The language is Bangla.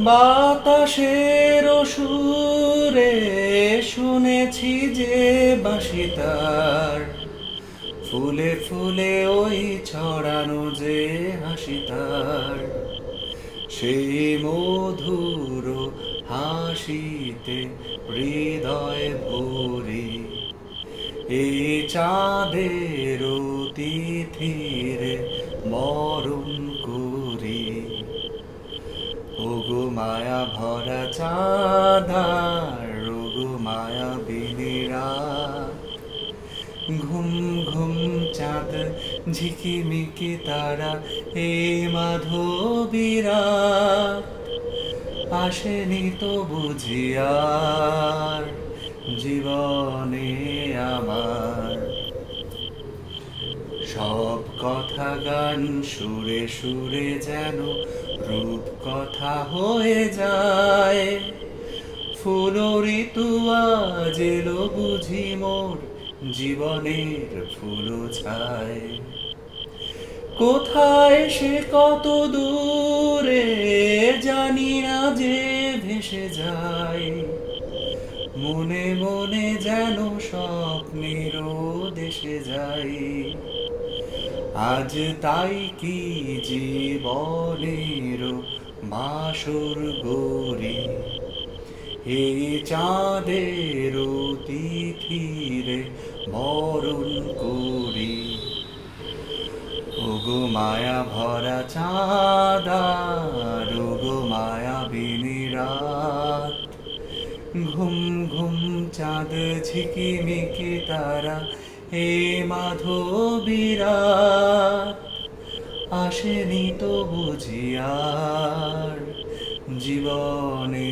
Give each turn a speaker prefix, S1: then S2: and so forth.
S1: বাতাসের সুরে শুনেছি যে বাঁশি তার, ফুলে ফুলে ওই ছড়ানো যে হাসি তার, সেই মধুর হাসিতে হৃদয় ভরি, এই চাঁদের তিথিরে মরণ করি। ওগো মায়া ভরা চাঁদার, ওগো মায়া বিনিরা, ঘুম ঘুম চাঁদ ঝিকিমিকি তারা, এ মাধবীরা আসেনি তো বুঝিয়ার জীবনে আমার। সব কথা গান সুরে সুরে যেন রূপ কথা হয়ে যায়, ফুল ঋতু আজ এলো বুঝি মোর জীবনের ফুল ছায়। কোথায় সে কত দূরে জানি না যে ভেসে যায়, মনে মনে যেন স্বপ্নের দেশে যাই। আজ তাই কি জীবনের বাসর গড়ি, এই চাঁদের তিথিরে বরণ করি। ওগো মায়া ভরা চাঁদার, ওগো মায়া বিনিরাত, ঘুম ঘুম চাঁদ ঝিকিমিকি তারা, হে মাধবীরা আসেনি তো বুঝিয়ার জীবনে